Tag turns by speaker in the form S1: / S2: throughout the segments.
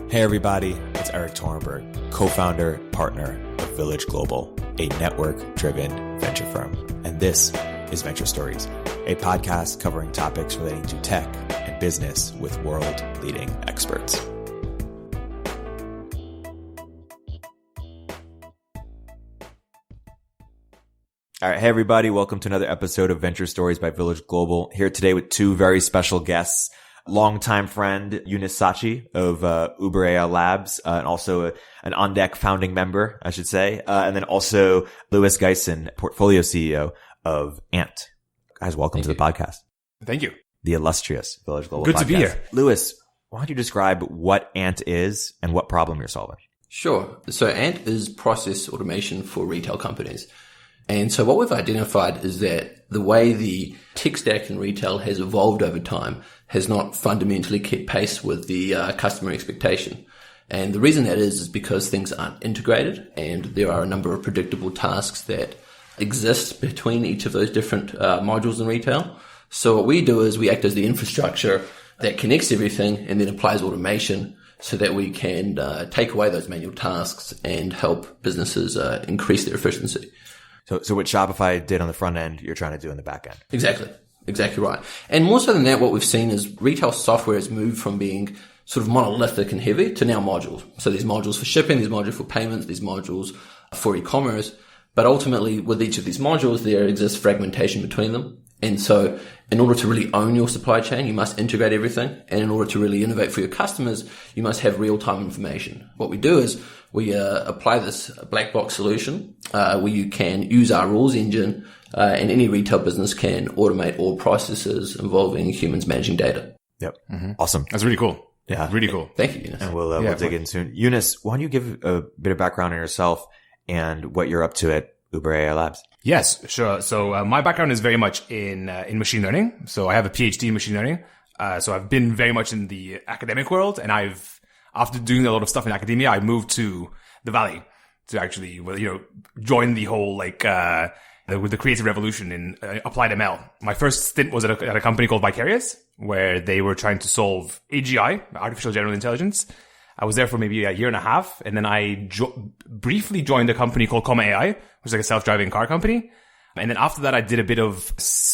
S1: Hey everybody, it's Erik Torenberg, co-founder, partner of Village Global, a network-driven venture firm. And this is Venture Stories, a podcast covering topics relating to tech and business with world-leading experts. All right, hey everybody, welcome to another episode of Venture Stories by Village Global. Here today with two very special guests. Longtime friend, Yunus Saatci of Uber AI Labs, and also an OnDeck founding member, I should say. And then also Lewis Gyson, portfolio CEO of Ant. Guys, welcome to the podcast.
S2: Thank you.
S1: The illustrious Village Global
S2: Good
S1: podcast.
S2: to be here.
S1: Lewis, why don't you describe what Ant is and what problem you're solving?
S3: Sure. So Ant is process automation for retail companies. And so what we've identified is that the way the tech stack in retail has evolved over time has not fundamentally kept pace with the customer expectation. And the reason that is because things aren't integrated and there are a number of predictable tasks that exist between each of those different modules in retail. So what we do is we act as the infrastructure that connects everything and then applies automation so that we can take away those manual tasks and help businesses increase their efficiency.
S1: So what Shopify did on the front end, you're trying to do in the back end.
S3: Exactly right. And more so than that, what we've seen is retail software has moved from being sort of monolithic and heavy to now modules. So there's modules for shipping, there's modules for payments, there's modules for e-commerce. But ultimately, with each of these modules, there exists fragmentation between them. And so in order to really own your supply chain, you must integrate everything. And in order to really innovate for your customers, you must have real-time information. What we do is we apply this black box solution where you can use our rules engine and any retail business can automate all processes involving humans managing data.
S1: Yep. Mm-hmm. Awesome.
S2: That's really cool.
S1: Yeah.
S2: Really cool.
S3: Thank you, Yunus.
S1: And we'll dig in soon. Yunus, why don't you give a bit of background on yourself and what you're up to at Uber AI Labs?
S2: Yes, sure. So my background is very much in machine learning. So I have a PhD in machine learning. So I've been very much in the academic world, and after doing a lot of stuff in academia, I moved to the Valley to actually, join the whole with the creative revolution in applied ML. My first stint was at a company called Vicarious, where they were trying to solve AGI, artificial general intelligence. I was there for maybe a year and a half, and then I briefly joined a company called Comma AI, which is like a self-driving car company. And then after that, I did a bit of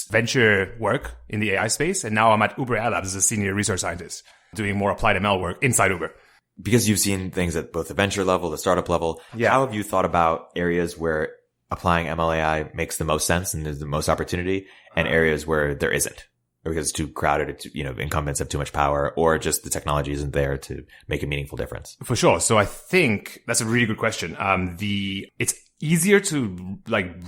S2: venture work in the AI space, and now I'm at Uber AI Labs as a senior research scientist, doing more applied ML work inside Uber.
S1: Because you've seen things at both the venture level, the startup level, how have you thought about areas where applying ML AI makes the most sense and there's the most opportunity, and areas where there isn't? Because it's too crowded, incumbents have too much power, or just the technology isn't there to make a meaningful difference? For
S2: sure. So I think that's a really good question. It's easier to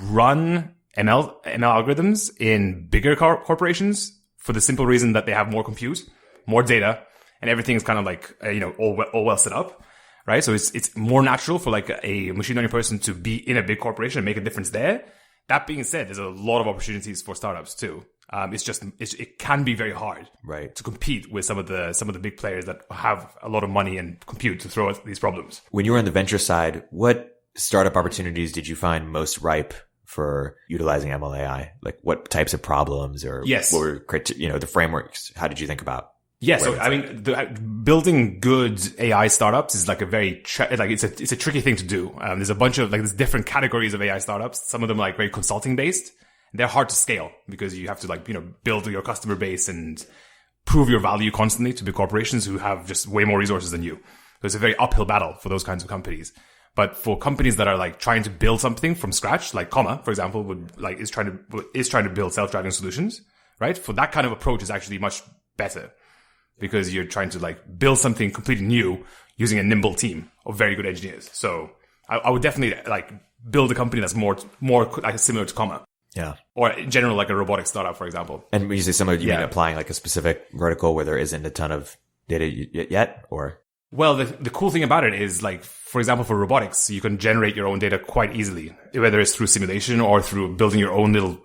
S2: run ML algorithms in bigger corporations for the simple reason that they have more compute, more data, and everything is kind of all well set up, right? So it's more natural for a machine learning person to be in a big corporation and make a difference there. That being said, there's a lot of opportunities for startups too. It can be very hard,
S1: right,
S2: to compete with some of the big players that have a lot of money and compute to throw at these problems.
S1: When you were on the venture side, what startup opportunities did you find most ripe for utilizing ML AI? Like what types of problems, or what were the frameworks? How did you think about?
S2: Yeah, so building good AI startups is it's a tricky thing to do. There's a bunch of there's different categories of AI startups. Some of them are very consulting based. They're hard to scale because you have to build your customer base and prove your value constantly to big corporations who have just way more resources than you. So it's a very uphill battle for those kinds of companies. But for companies that are trying to build something from scratch, like Comma, for example, is trying to build self-driving solutions, right? For that kind of approach is actually much better because you're trying to build something completely new using a nimble team of very good engineers. So I would definitely build a company that's more similar to Comma.
S1: Yeah.
S2: Or in general, a robotic startup, for example.
S1: And when you say similar, you mean applying a specific vertical where there isn't a ton of data yet, or?
S2: Well, the cool thing about it is, for example, for robotics, you can generate your own data quite easily, whether it's through simulation or through building your own little,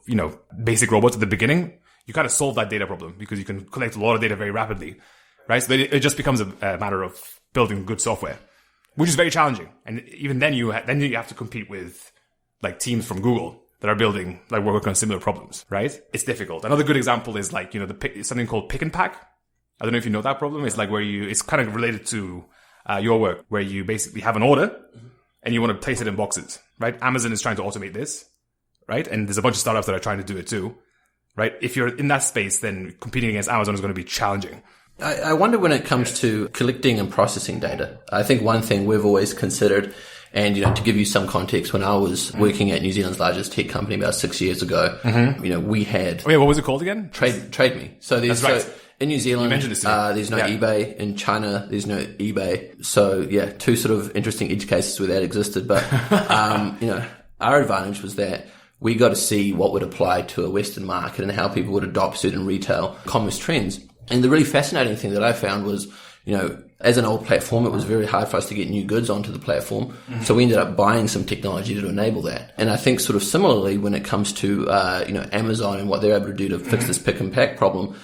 S2: basic robots at the beginning. You kind of solve that data problem because you can collect a lot of data very rapidly, right? So it just becomes a matter of building good software, which is very challenging. And even then you have to compete with teams from Google that are building, working on similar problems, right? It's difficult. Another good example is something called pick and pack. I don't know if you know that problem. It's where it's kind of related to your work, where you basically have an order and you want to place it in boxes, right? Amazon is trying to automate this, right? And there's a bunch of startups that are trying to do it too, right? If you're in that space, then competing against Amazon is going to be challenging.
S3: I wonder when it comes to collecting and processing data. I think one thing we've always considered, and, to give you some context, when I was working at New Zealand's largest tech company about 6 years ago, we had...
S2: Oh yeah, what was it called again?
S3: Trade Me. So there's...
S2: That's right.
S3: In New Zealand,
S2: there's
S3: no eBay. In China, there's no eBay. So yeah, two sort of interesting edge cases where that existed. But, our advantage was that we got to see what would apply to a Western market and how people would adopt certain retail commerce trends. And the really fascinating thing that I found was, as an old platform, it was very hard for us to get new goods onto the platform. So we ended up buying some technology to enable that. And I think sort of similarly when it comes to, Amazon and what they're able to do to fix this pick and pack problem,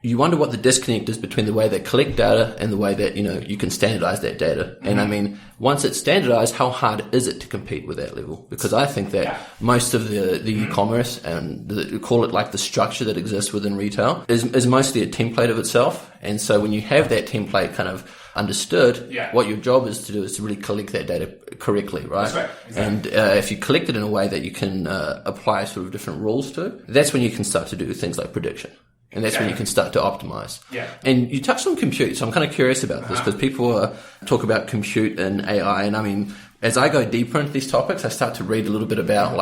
S3: you wonder what the disconnect is between the way they collect data and the way that, you can standardize that data. And I mean, once it's standardized, how hard is it to compete with that level? Because I think that most of the e-commerce and call it like the structure that exists within retail is mostly a template of itself. And so when you have that template kind of understood, what your job is to do is to really collect that data correctly, right?
S2: That's right. Exactly.
S3: And if you collect it in a way that you can apply sort of different rules to, that's when you can start to do things like prediction. And that's when you can start to optimize.
S2: Yeah.
S3: And you touched on compute, so I'm kind of curious about this because people talk about compute and AI. And I mean, as I go deeper into these topics, I start to read a little bit about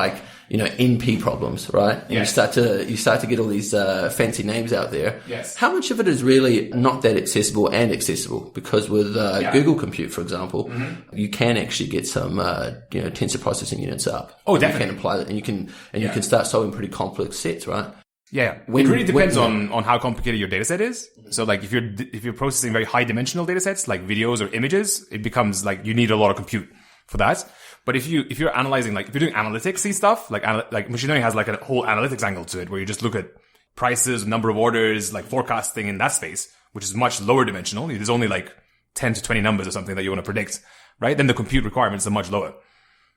S3: NP problems, right? And you start to get all these fancy names out there.
S2: Yes.
S3: How much of it is really not that accessible and accessible? Because with Google Compute, for example, you can actually get some tensor processing units up.
S2: Oh, definitely.
S3: You can apply that, and you can start solving pretty complex sets, right?
S2: Yeah, it really depends on how complicated your data set is. So like if you're processing very high dimensional data sets like videos or images, it becomes like you need a lot of compute for that. But if you're analyzing, like if you're doing analytics-y stuff, like machine learning has like a whole analytics angle to it where you just look at prices, number of orders, like forecasting in that space, which is much lower dimensional. There's only like 10 to 20 numbers or something that you want to predict, right? Then the compute requirements are much lower.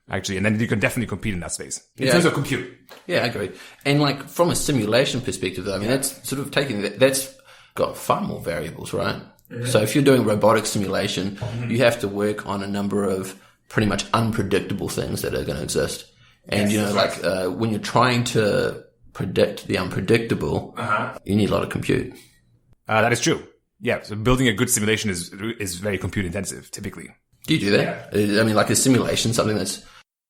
S2: Actually, and then you can definitely compete in that space in terms of compute.
S3: Yeah, I agree. And like from a simulation perspective, though, I mean, that's sort of taking that's got far more variables, right? So if you're doing robotic simulation, you have to work on a number of pretty much unpredictable things that are going to exist. And, when you're trying to predict the unpredictable, you need a lot of compute.
S2: That is true. Yeah. So building a good simulation is very compute intensive, typically.
S3: Do you do that? Yeah. I mean, like a simulation, something that's...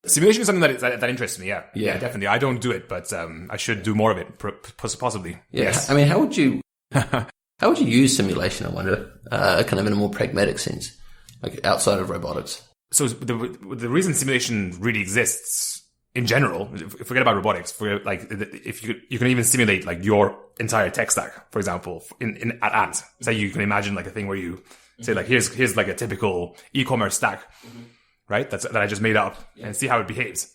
S2: Simulation is something that interests me, yeah. Yeah, definitely. I don't do it, but I should do more of it, possibly.
S3: Yeah.
S2: Yes.
S3: I mean, how would you use simulation, I wonder, kind of in a more pragmatic sense, like outside of robotics?
S2: So the reason simulation really exists in general, forget about robotics, if you can even simulate like your entire tech stack, for example, at Ant. Say you can imagine like a thing where you say like, here's like a typical e-commerce stack. Right? That I just made up and see how it behaves,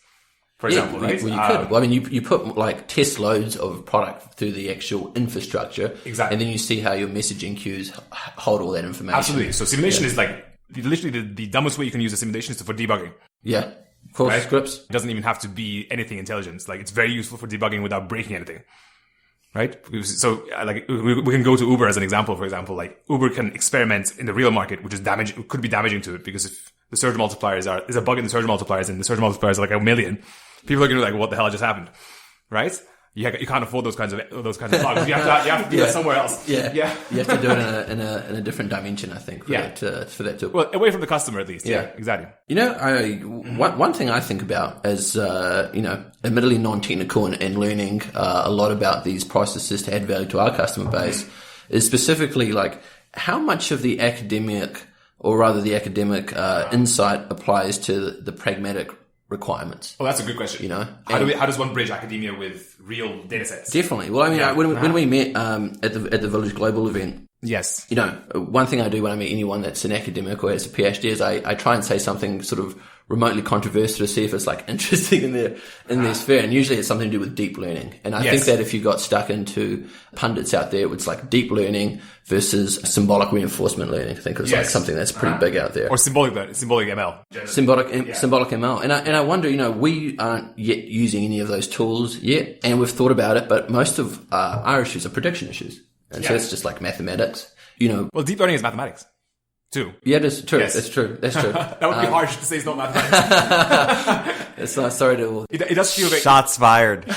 S2: for example, right?
S3: Well, you could. Well, I mean, you put like test loads of product through the actual infrastructure.
S2: Exactly.
S3: And then you see how your messaging queues hold all that information.
S2: Absolutely. So simulation is like literally the dumbest way you can use a simulation is for debugging.
S3: Yeah. Of course, right? Scripts.
S2: It doesn't even have to be anything intelligent. Like it's very useful for debugging without breaking anything. Right? So like we can go to Uber as an example, for example, like Uber can experiment in the real market, which is could be damaging to it because if the surge multipliers there's a bug in the surge multipliers and the surge multipliers are like 1 million. People are going to be like, what the hell just happened? Right? You can't afford those kinds of bugs. You have to do that somewhere else.
S3: Yeah. You have to do it in a different dimension, I think, for that to...
S2: Well, away from the customer at least. Yeah, exactly.
S3: One thing I think about as, admittedly non-technical and learning a lot about these processes to add value to our customer base is specifically like how much of the academic insight applies to the pragmatic requirements.
S2: Well, that's a good question. How does one bridge academia with real data sets?
S3: Definitely. Well, I mean, when we met at the Village Global event,
S2: yes,
S3: one thing I do when I meet anyone that's an academic or has a PhD is I try and say something sort of remotely controversial to see if it's like interesting in their sphere. And usually it's something to do with deep learning. And I think that if you got stuck into pundits out there, it's like deep learning versus symbolic reinforcement learning. I think it's like something that's pretty big out there.
S2: Or symbolic ML.
S3: Symbolic ML. And I wonder, we aren't yet using any of those tools yet. And we've thought about it, but most of our issues are prediction issues. And so it's just like mathematics,
S2: Well, deep learning is mathematics. too.
S3: Yeah, that's true.
S2: Yes.
S3: That's true. That's true.
S2: That would be harsh to say it's not mathematics.
S3: It's not, sorry to
S2: It does feel very...
S1: Shots fired.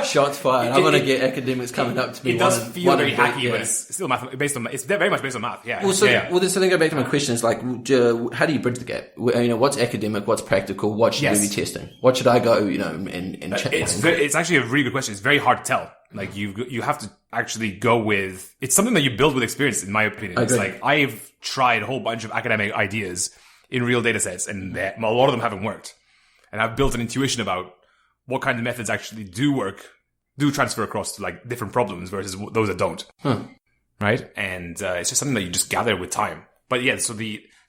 S3: shots fired. I'm going to get academics coming up to me.
S2: It does feel very hacky,
S3: yeah.
S2: but it's still it's very much based on math. Yeah.
S3: Well, then go back to my question. Is like, how do you bridge the gap? What's academic? What's practical? What should we be testing? What should I go? And check.
S2: It's actually a really good question. It's very hard to tell. Like you have to actually go with. It's something that you build with experience, in my opinion. It's like I've tried a whole bunch of academic ideas in real data sets, and a lot of them haven't worked. And I've built an intuition about what kind of methods actually do work, do transfer across to like different problems versus those that don't. Right? And it's just something that you just gather with time. But yeah, so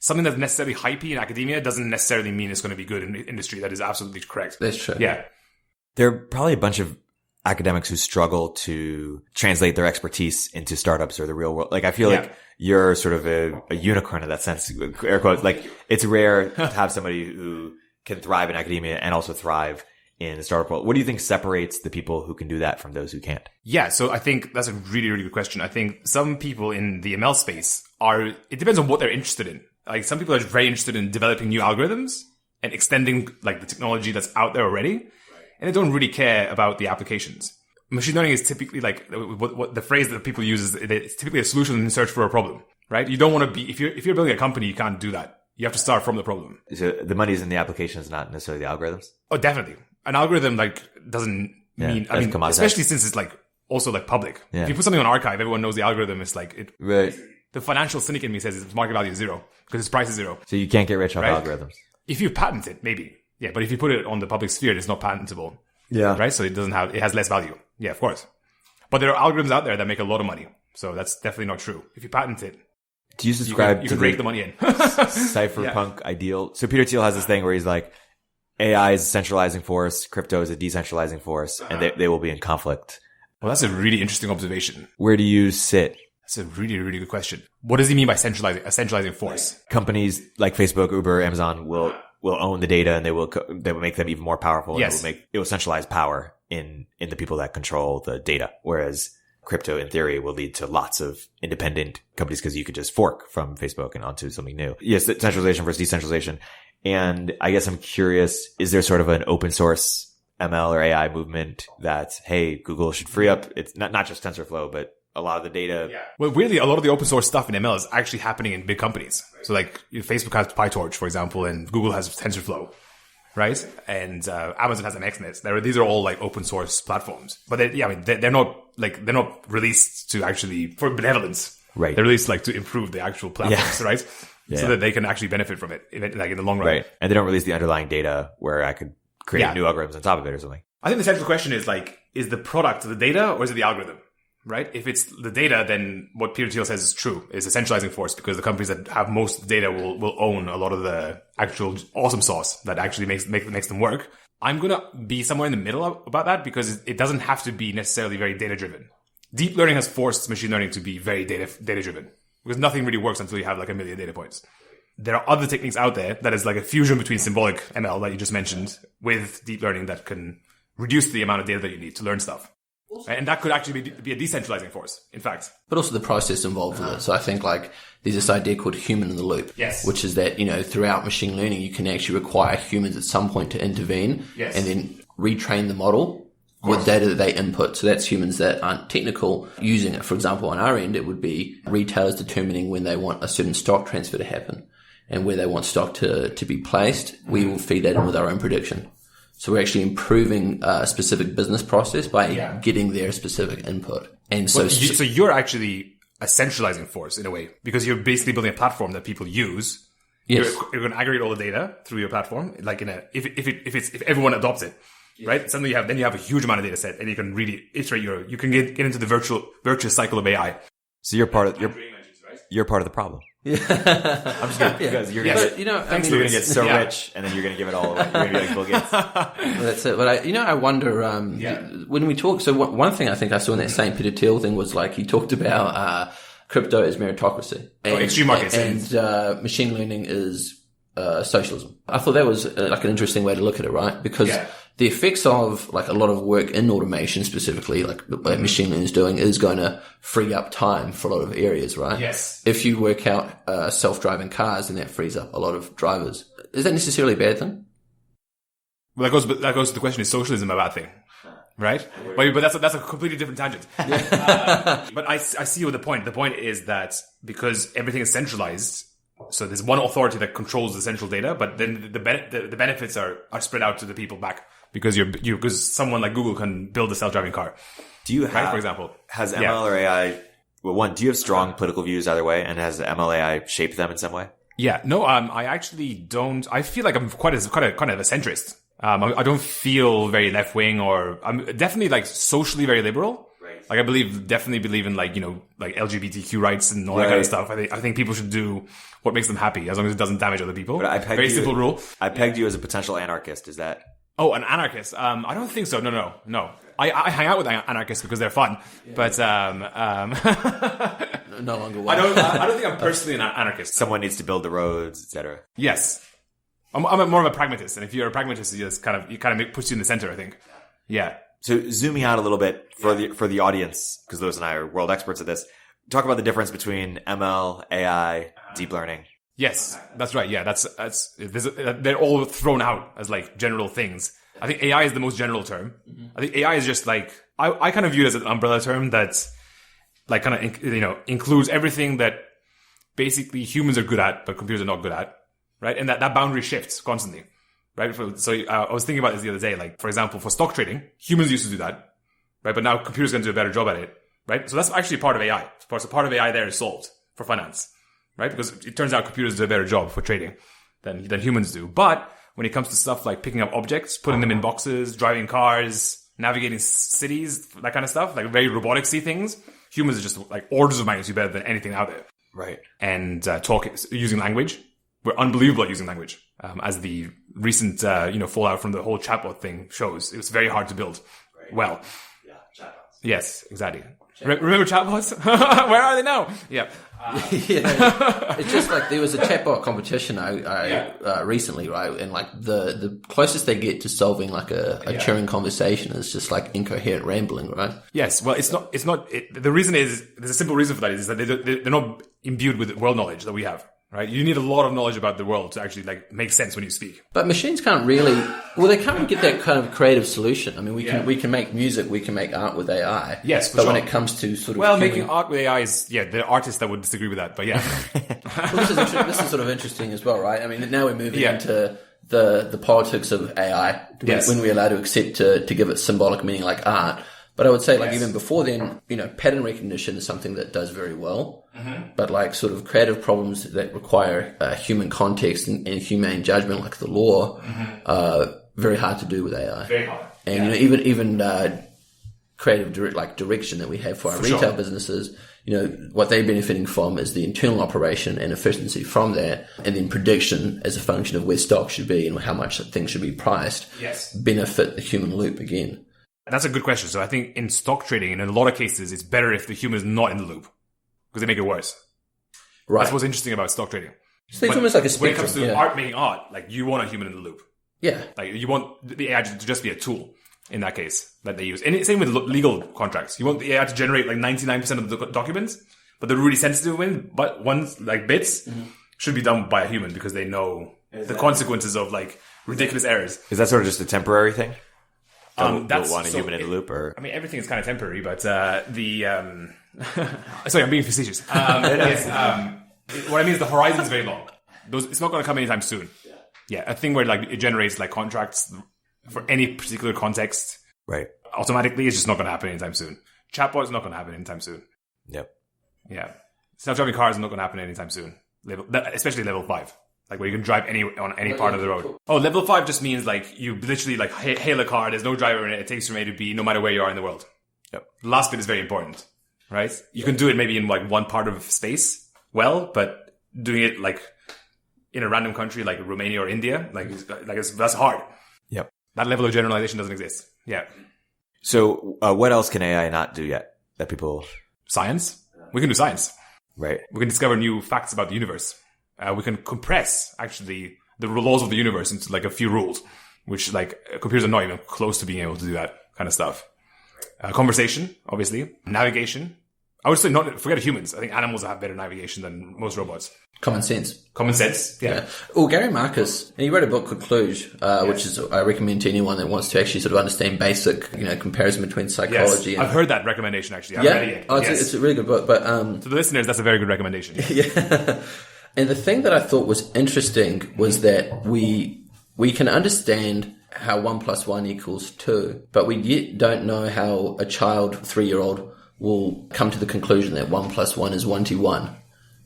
S2: something that's necessarily hypey in academia doesn't necessarily mean it's going to be good in industry. That is absolutely correct.
S3: That's true.
S2: Yeah.
S1: There are probably a bunch of academics who struggle to translate their expertise into startups or the real world. Like I feel like you're sort of a unicorn in that sense, air quotes. Like it's rare to have somebody who can thrive in academia and also thrive in the startup world. What do you think separates the people who can do that from those who can't? Yeah,
S2: so I think that's a really, really good question. I think some people in the ML space it depends on what they're interested in. Like some people are very interested in developing new algorithms and extending like the technology that's out there already. And they don't really care about the applications. Machine learning is typically like what the phrase that people use is it's typically a solution in search for a problem, right? You don't want to be, if you're building a company, you can't do that. You have to start from the problem.
S1: So the money's in the applications, not necessarily the algorithms?
S2: Oh, definitely. An algorithm like doesn't mean, I mean, especially since it's like also like public. Yeah. If you put something on archive, everyone knows the algorithm is like it. Right. The financial cynic in me says its market value is 0 because its price is 0.
S1: So you can't get rich off algorithms.
S2: If you patent it, maybe. Yeah, but if you put it on the public sphere, it's not patentable.
S1: Yeah.
S2: Right? So it has less value. Yeah, of course. But there are algorithms out there that make a lot of money. So that's definitely not true. If you patent it,
S1: do you subscribe
S2: you can rake the money in?
S1: Cypherpunk ideal. So Peter Thiel has this thing where he's like, AI is a centralizing force, crypto is a decentralizing force, and they will be in conflict.
S2: Well, that's a really interesting observation.
S1: Where do you sit?
S2: That's a really, really good question. What does he mean by a centralizing force?
S1: Companies like Facebook, Uber, Amazon will own the data, and they will make them even more powerful.
S2: Yes.
S1: And it will centralize power in the people that control the data. Whereas crypto, in theory, will lead to lots of independent companies because you could just fork from Facebook and onto something new. Yes, centralization versus decentralization. And I guess I'm curious, is there sort of an open source ML or AI movement that, hey, Google should free up, it's not just TensorFlow, but a lot of the data. Yeah.
S2: Well, weirdly, a lot of the open source stuff in ML is actually happening in big companies. Right. So like Facebook has PyTorch, for example, and Google has TensorFlow, right? And Amazon has MXNet. These are all like open source platforms, but they're not released to actually for benevolence.
S1: Right.
S2: They're released like to improve the actual platforms, right? Yeah. So that they can actually benefit from it, like in the long run.
S1: Right. And they don't release the underlying data where I could create new algorithms on top of it or something.
S2: I think the central question is like, is the product the data or is it the algorithm? Right? If it's the data, then what Peter Thiel says is true. It's a centralizing force because the companies that have most data will own a lot of the actual awesome sauce that actually makes them work. I'm going to be somewhere in the middle about that because it doesn't have to be necessarily very data driven. Deep learning has forced machine learning to be very data driven because nothing really works until you have like 1 million data points. There are other techniques out there that is like a fusion between symbolic ML that you just mentioned with deep learning that can reduce the amount of data that you need to learn stuff. And that could actually be a decentralizing force, in fact.
S3: But also the process involved with it. So I think like there's this idea called human in the loop.
S2: Yes.
S3: Which is that, throughout machine learning, you can actually require humans at some point to intervene and then retrain the model with data that they input. So that's humans that aren't technical using it. For example, on our end, it would be retailers determining when they want a certain stock transfer to happen and where they want stock to be placed. We will feed that in with our own prediction. So we're actually improving a specific business process by getting their specific input. And so
S2: you're actually a centralizing force in a way because you're basically building a platform that people use. Yes. You're going to aggregate all the data through your platform. Like if everyone adopts it, right? Suddenly you have a huge amount of data set and you can really iterate you can get into the virtuous cycle of AI.
S1: So you're part of the problem.
S3: Yeah.
S1: I'm just kidding. Because you're going to get so rich and then you're going to give it all away. You're going to be like Bill Gates.
S3: Well, that's it. But I wonder, when we talk, so one thing I think I saw in that same Peter Thiel thing was like, he talked about, crypto as meritocracy. And,
S2: extreme markets.
S3: And machine learning is, socialism. I thought that was like an interesting way to look at it, right? Because the effects of like a lot of work in automation, specifically like what machine learning is doing, is going to free up time for a lot of areas, right?
S2: Yes.
S3: If you work out self-driving cars, then that frees up a lot of drivers. Is that necessarily a bad thing?
S2: Well, that goes to the question: is socialism a bad thing? Right? But that's a completely different tangent. But I see what the point. The point is that because everything is centralized, so there's one authority that controls the central data, but then the benefits are spread out to the people back because because someone like Google can build a self-driving car.
S1: Do you have,
S2: right, for example,
S1: has ML or AI? Well, one, do you have strong political views either way, and has ML AI shaped them in some way?
S2: Yeah, no, I actually don't. I feel like I'm kind of a centrist. I don't feel very left wing, or I'm definitely like socially very liberal.
S1: Right.
S2: Like I definitely believe in like, like LGBTQ rights and all that kind of stuff. I think people should do what makes them happy as long as it doesn't damage other people.
S1: But
S2: very simple rule.
S1: I pegged you as a potential anarchist. Is that?
S2: Oh, an anarchist? I don't think so. No. I hang out with anarchists because they're fun, but
S3: No longer.
S2: I don't think I'm personally an anarchist.
S1: Someone needs to build the roads, etc.
S2: Yes. I'm more of a pragmatist, and if you're a pragmatist, it kind of puts you in the center, I think. Yeah.
S1: So zooming out a little bit for the audience, because Lewis and I are world experts at this, talk about the difference between ML, AI, deep learning.
S2: Yes, that's right. Yeah, they're all thrown out as like general things. I think AI is the most general term. I think AI is just like, I kind of view it as an umbrella term that like kind of, includes everything that basically humans are good at, but computers are not good at. Right? And that boundary shifts constantly. Right? So I was thinking about this the other day. Like, for example, for stock trading, humans used to do that. Right? But now computers can do a better job at it. Right? So that's actually part of AI. So part of AI there is solved for finance. Right? Because it turns out computers do a better job for trading than humans do. But when it comes to stuff like picking up objects, putting them in boxes, driving cars, navigating cities, that kind of stuff, like very robotic-y things, humans are just like orders of magnitude better than anything out there.
S1: Right.
S2: And using language. We're unbelievable at using language, as the recent, fallout from the whole chatbot thing shows. It was very hard to build well.
S1: Yeah, chatbots.
S2: Yes, exactly. Remember chatbots? Where are they now? Yeah.
S3: Yeah. It's just like there was a chatbot competition recently, right? And like the closest they get to solving like a Turing conversation is just like incoherent rambling, right?
S2: Yes. Well, it's not. The reason is there's a simple reason for that is that they're not imbued with world knowledge that we have. Right? You need a lot of knowledge about the world to actually like make sense when you speak.
S3: But machines can't really, they can't get that kind of creative solution. I mean, we can make music, we can make art with AI.
S2: Yes, for
S3: but
S2: sure.
S3: when it comes to sort of
S2: making art with AI is, there are artists that would disagree with that, but yeah.
S3: Well, this is sort of interesting as well, right? I mean, now we're moving into the politics of AI when we're allowed to accept to give it symbolic meaning like art. But I would say, like, even before then, pattern recognition is something that does very well. Mm-hmm. But, like, sort of creative problems that require human context and humane judgment, like the law, are very hard to do with AI.
S2: Very hard.
S3: And, even creative direction that we have for our retail businesses, what they're benefiting from is the internal operation and efficiency from that, and then prediction as a function of where stock should be and how much things should be priced.
S2: Yes.
S3: Benefit the human loop again.
S2: That's a good question. So I think in stock trading, in a lot of cases, it's better if the human is not in the loop because they make it worse. Right. That's what's interesting about stock trading.
S3: So it's almost like a spectrum.
S2: When it comes to making art, like you want a human in the loop.
S3: Yeah.
S2: Like you want the AI to just be a tool in that case that they use. And same with legal contracts. You want the AI to generate like 99% of the documents, but the really sensitive ones, like bits, should be done by a human because they know the consequences of like ridiculous errors.
S1: Is that sort of just a temporary thing?
S2: That's
S1: want a human in the loop, or
S2: everything is kind of temporary, but sorry, I'm being facetious. What I mean is the horizon is very long. It's not going to come anytime soon. Yeah, a thing where like it generates like contracts for any particular context,
S1: right?
S2: Automatically, it's just not going to happen anytime soon. Chatbot is not going to happen anytime soon.
S1: Yep.
S2: Yeah, self-driving cars is not going to happen anytime soon. Especially level 5. Like where you can drive on any part of the road. Oh, level 5 just means like you literally like hail a car. There's no driver in it. It takes you from A to B, no matter where you are in the world.
S1: Yep. The
S2: last bit is very important, right? You can do it maybe in like one part of space, but doing it like in a random country like Romania or India, that's hard.
S1: Yep.
S2: That level of generalization doesn't exist. Yeah.
S1: So, what else can AI not do yet that people?
S2: Science. We can do science.
S1: Right.
S2: We can discover new facts about the universe. We can compress, actually, the laws of the universe into like a few rules. which like computers are not even close to being able to do that kind of stuff. Conversation, obviously. Navigation. I would say forget humans. I think animals have better navigation than most robots.
S3: Common sense.
S2: Common sense, yeah.
S3: Well, Gary Marcus, he wrote a book called Cluj, which is, I recommend to anyone that wants to actually sort of understand basic, comparison between psychology.
S2: Yes,
S3: and...
S2: I've heard that recommendation actually. I've read it.
S3: Oh, it's a really good book. But
S2: to the listeners, that's a very good recommendation.
S3: Yeah. And the thing that I thought was interesting was that we can understand how 1 + 1 = 2, but we yet don't know how a child, 3-year-old, will come to the conclusion that 1 + 1 is 1 to 1.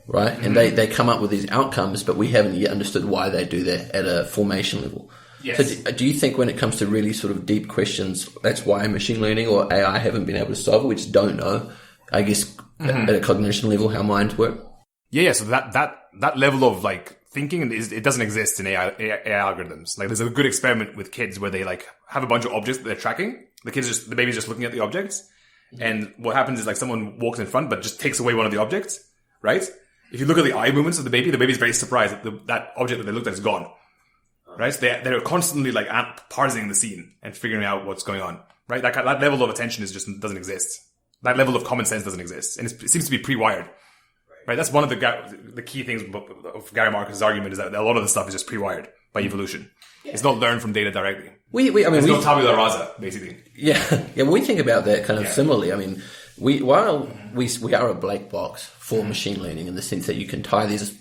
S3: Right? Mm-hmm. And they come up with these outcomes, but we haven't yet understood why they do that at a formation level.
S2: Yes.
S3: So do you think when it comes to really sort of deep questions, that's why machine learning or AI haven't been able to solve it? We just don't know, I guess, at a cognition level how minds work?
S2: Yeah. So that level of like thinking it doesn't exist in AI algorithms. Like there's a good experiment with kids where they like have a bunch of objects that they're tracking. The baby's just looking at the objects. And what happens is like someone walks in front, but just takes away one of the objects, right? If you look at the eye movements of the baby's very surprised that that object that they looked at is gone, right? So they're constantly like parsing the scene and figuring out what's going on, right? That level of attention doesn't exist. That level of common sense doesn't exist. And it seems to be pre-wired, right? That's one of the key things of Gary Marcus' argument is that a lot of the stuff is just pre-wired by evolution. Yeah. It's not learned from data directly. It's not tabula rasa, basically.
S3: Yeah. We think about that kind of similarly. I mean, we are a black box for machine learning in the sense that you can tie these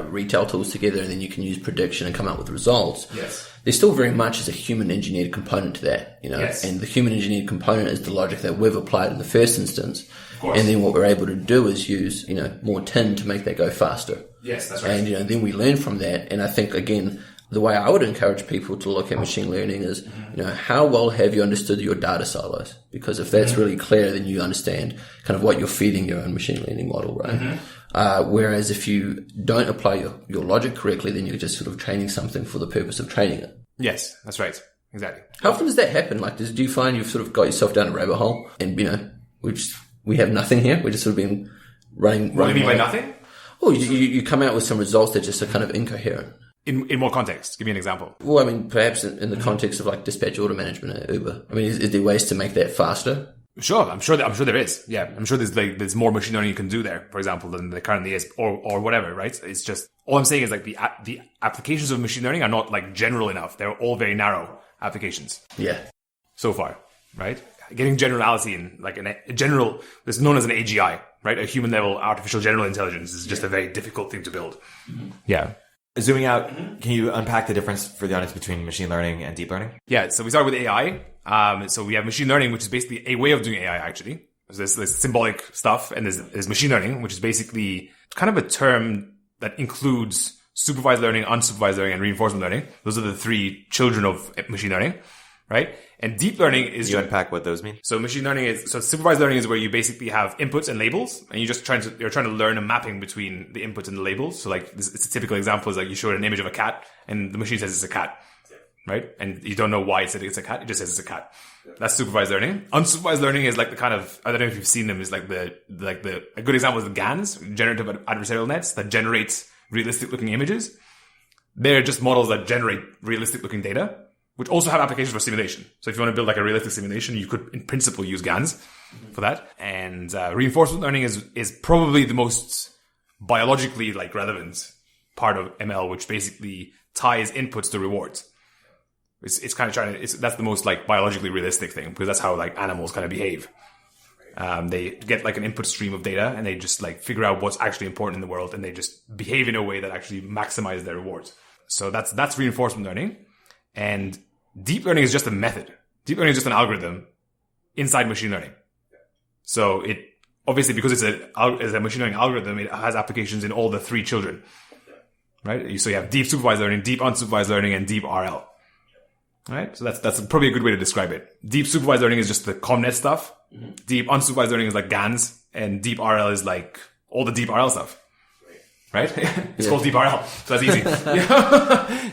S3: retail tools together and then you can use prediction and come up with results.
S2: Yes.
S3: There's still very much as a human engineered component to that,
S2: Yes.
S3: And the human engineered component is the logic that we've applied in the first instance. Of course. And then what we're able to do is use, more tin to make that go faster.
S2: Yes, that's right.
S3: And, then we learn from that. And I think, again, the way I would encourage people to look at machine learning is, how well have you understood your data silos? Because if that's really clear, then you understand kind of what you're feeding your own machine learning model, right? Whereas if you don't apply your logic correctly, then you're just sort of training something for the purpose of training it.
S2: Yes, that's right. Exactly.
S3: How often does that happen? Like, do you find you've sort of got yourself down a rabbit hole and, we have nothing here. We're just sort of been running.
S2: What do you mean by nothing?
S3: Oh, you come out with some results that just are kind of incoherent.
S2: In what context? Give me an example.
S3: Well, I mean, perhaps in the context of like dispatch order management at Uber. I mean, is there ways to make that faster?
S2: Sure, I'm sure there is. Yeah, I'm sure there's more machine learning you can do there, for example, than there currently is, or whatever, right? It's just all I'm saying is like the applications of machine learning are not like general enough. They're all very narrow applications.
S3: Yeah.
S2: So far, right? Getting generality in like a general, it's known as an AGI, right? A human level artificial general intelligence is just a very difficult thing to build. Mm-hmm. Yeah.
S1: Zooming out, can you unpack the difference for the audience between machine learning and deep learning?
S2: Yeah, so we start with AI. So we have machine learning, which is basically a way of doing AI, actually. So there's symbolic stuff, and there's machine learning, which is basically kind of a term that includes supervised learning, unsupervised learning, and reinforcement learning. Those are the three children of machine learning, right? And deep learning is...
S1: Can you unpack what those mean?
S2: So machine learning so supervised learning is where you basically have inputs and labels, and you're trying to learn a mapping between the inputs and the labels. So like, it's a typical example is like you show it an image of a cat, and the machine says it's a cat, right? And you don't know why it said it's a cat, it just says it's a cat. That's supervised learning. Unsupervised learning is like the kind of, I don't know if you've seen them, is like a good example is the GANs, generative adversarial nets, that generate realistic looking images. They're just models that generate realistic looking data, which also have applications for simulation. So if you want to build like a realistic simulation, you could in principle use GANs for that. And reinforcement learning is probably the most biologically like relevant part of ML, which basically ties inputs to rewards. It's kind of that's the most like biologically realistic thing, because that's how like animals kind of behave. They get like an input stream of data and they just like figure out what's actually important in the world, and they just behave in a way that actually maximizes their rewards. So that's reinforcement learning. And deep learning is just a method. Deep learning is just an algorithm inside machine learning. So it obviously, because it's a machine learning algorithm, it has applications in all the three children, right? So you have deep supervised learning, deep unsupervised learning, and deep RL. Right? So that's probably a good way to describe it. Deep supervised learning is just the ComNet stuff. Mm-hmm. Deep unsupervised learning is like GANs, and deep RL is like all the deep RL stuff. Right? It's called deep RL. So that's easy.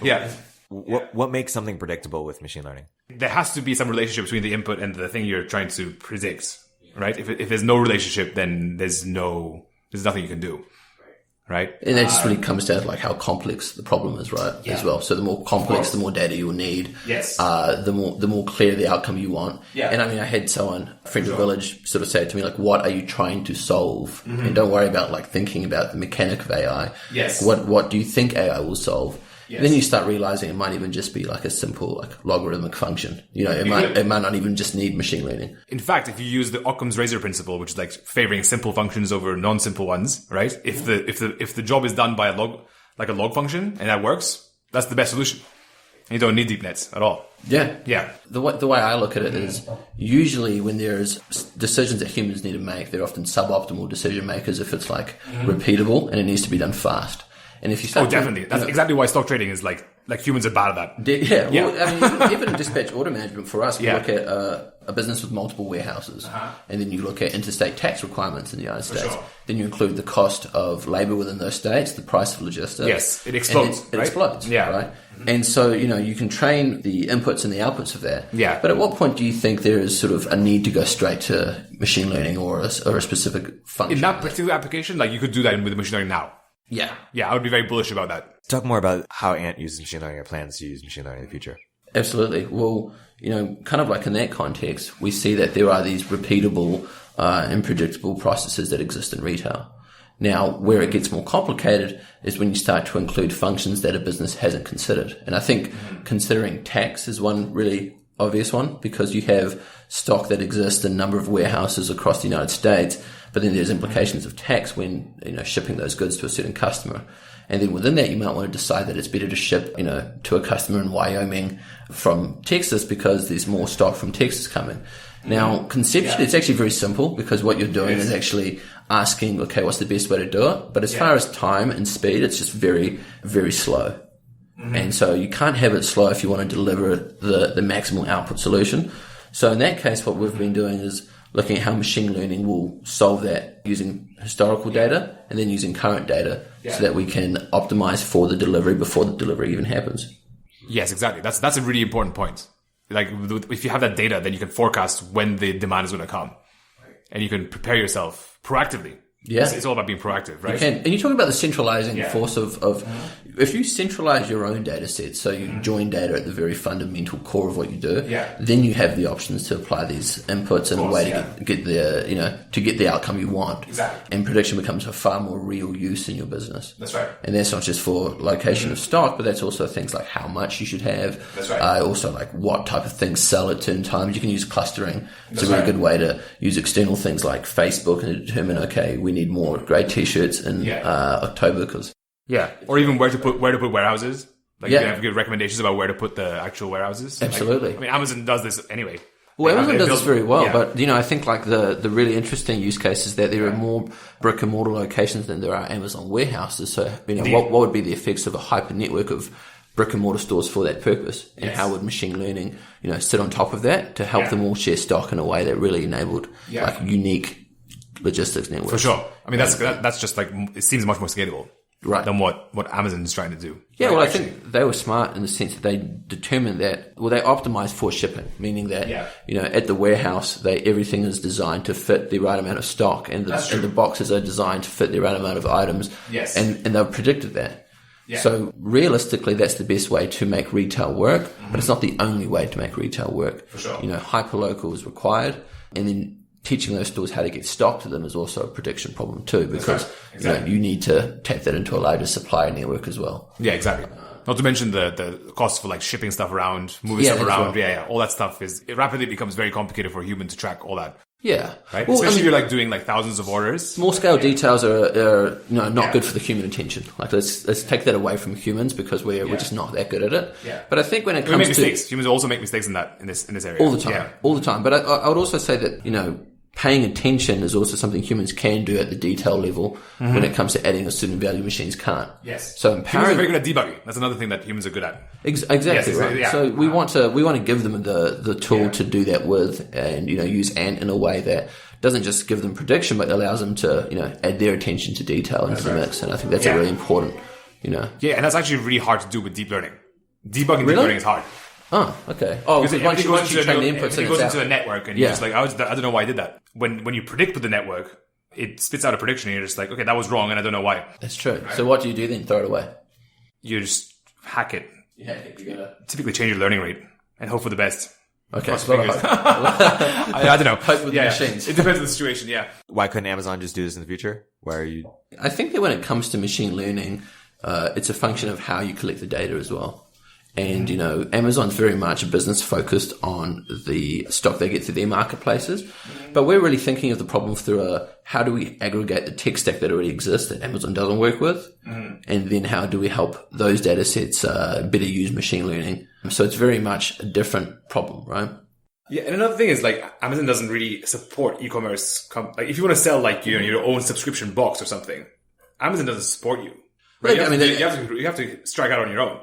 S2: Yeah.
S1: What makes something predictable with machine learning?
S2: There has to be some relationship between the input and the thing you're trying to predict, right? If there's no relationship, then there's nothing you can do. right?
S3: And that just really comes down to like how complex the problem is, right? As well. So the more complex, the more data you'll need.
S2: Yes.
S3: The more clear the outcome you want.
S2: Yeah.
S3: And I mean, I had someone, a friend of Village, sort of say to me, like, what are you trying to solve? And don't worry about like thinking about the mechanic of AI.
S2: Yes.
S3: What do you think AI will solve?
S2: Yes.
S3: Then you start realizing it might even just be like a simple like logarithmic function. You know, it might not even just need machine learning.
S2: In fact, if you use the Occam's razor principle, which is like favoring simple functions over non-simple ones, right? If the job is done by a log function and that works, that's the best solution. And you don't need deep nets at all.
S3: Yeah.
S2: Yeah.
S3: The way I look at it is usually when there's decisions that humans need to make, they're often suboptimal decision makers if it's like repeatable and it needs to be done fast. And if you start
S2: definitely. That's exactly why stock trading is like humans are bad at that.
S3: Yeah. Well, I mean, even dispatch order management for us, we look at a business with multiple warehouses, and then you look at interstate tax requirements in the United States.
S2: Sure.
S3: Then you include the cost of labor within those states, the price of logistics.
S2: Yes, it explodes.
S3: It explodes.
S2: Yeah.
S3: Right. And so, you can train the inputs and the outputs of that.
S2: Yeah.
S3: But at what point do you think there is sort of a need to go straight to machine learning or a specific function?
S2: In that particular application, like you could do that with machine learning now.
S3: Yeah.
S2: Yeah, I would be very bullish about that.
S1: Talk more about how Ant uses machine learning or plans to use machine learning in the future.
S3: Absolutely. Well, kind of like in that context, we see that there are these repeatable and predictable processes that exist in retail. Now, where it gets more complicated is when you start to include functions that a business hasn't considered. And I think considering tax is one really obvious one, because you have stock that exists in a number of warehouses across the United States, but then there's implications of tax when, shipping those goods to a certain customer. And then within that, you might want to decide that it's better to ship, to a customer in Wyoming from Texas because there's more stock from Texas coming. Now, conceptually, it's actually very simple because what you're doing is actually asking, okay, what's the best way to do it? But as far as time and speed, it's just very, very slow. And so you can't have it slow if you want to deliver the maximum output solution. So in that case, what we've been doing is looking at how machine learning will solve that using historical data and then using current data so that we can optimize for the delivery before the delivery even happens.
S2: Yes, exactly. That's a really important point. Like if you have that data, then you can forecast when the demand is going to come and you can prepare yourself proactively.
S3: Yeah.
S2: It's all about being proactive, right?
S3: You can. And you're talking about the centralizing force of if you centralize your own data set, so you join data at the very fundamental core of what you do, then you have the options to apply these inputs in a way to get the outcome you want.
S2: Exactly.
S3: And prediction becomes a far more real use in your business.
S2: That's right.
S3: And that's not just for location of stock, but that's also things like how much you should have.
S2: That's right.
S3: Also like what type of things sell at certain times. You can use clustering. It's a really good way to use external things like Facebook and determine, okay, we need more grey t-shirts in October because
S2: or even where to put warehouses. Like you can have good recommendations about where to put the actual warehouses.
S3: Absolutely.
S2: Like, I mean, Amazon does this anyway.
S3: Well, Amazon does this very well, but I think like the really interesting use case is that there are more brick and mortar locations than there are Amazon warehouses. So what would be the effects of a hyper network of brick and mortar stores for that purpose, and how would machine learning sit on top of that to help them all share stock in a way that really enabled like unique logistics networks.
S2: For sure. I mean, that's just like, it seems much more scalable than what Amazon is trying to do.
S3: Yeah, well, I think they were smart in the sense that they determined that, they optimized for shipping, meaning that, at the warehouse, everything is designed to fit the right amount of stock and the boxes are designed to fit the right amount of items.
S2: Yes.
S3: And they've predicted that. Yeah. So realistically, that's the best way to make retail work, but it's not the only way to make retail work.
S2: For sure.
S3: Hyperlocal is required, and then teaching those stores how to get stock to them is also a prediction problem too, because you need to tap that into a larger supplier network as well.
S2: Yeah, exactly. Not to mention the cost for like shipping stuff around, moving stuff around. Well. All that stuff it rapidly becomes very complicated for a human to track all that.
S3: Yeah.
S2: Right? Well, especially if you're like doing like thousands of orders.
S3: Small scale details are not good for the human attention. Like let's take that away from humans because we're just not that good at it.
S2: Yeah.
S3: But I think when it comes
S2: to mistakes, humans also make mistakes in this area.
S3: All the time. All the time. But I would also say that, paying attention is also something humans can do at the detail level when it comes to adding a certain value machines can't.
S2: Yes.
S3: So
S2: humans are very good at debugging. That's another thing that humans are good at.
S3: Exactly, yes, right. Yeah. So we want to give them the tool to do that with, and use Ant in a way that doesn't just give them prediction, but allows them to add their attention to detail into the mix. And I think that's a really important.
S2: Yeah, and that's actually really hard to do with deep learning. Debugging deep learning is hard.
S3: Oh, okay. Oh, because once you train the inputs,
S2: it goes into the network, and you're just like, I don't know why I did that. When you predict with the network, it spits out a prediction and you're just like, okay, that was wrong and I don't know why.
S3: That's true. Right? So what do you do then? Throw it away?
S2: You just hack it.
S3: You hack it. You gotta
S2: typically change your learning rate and hope for the best.
S3: Okay.
S2: I don't know.
S3: Hope with the machines.
S2: It depends on the situation, yeah.
S1: Why couldn't Amazon just do this in the future? Why are you...
S3: I think that when it comes to machine learning, it's a function of how you collect the data as well. And, Amazon's very much a business focused on the stock they get through their marketplaces. But we're really thinking of the problem through how do we aggregate the tech stack that already exists that Amazon doesn't work with? And then how do we help those data sets better use machine learning? So it's very much a different problem, right?
S2: Yeah, and another thing is like Amazon doesn't really support e-commerce. Like if you want to sell like your own subscription box or something, Amazon doesn't support you. Right? You have to strike out on your own.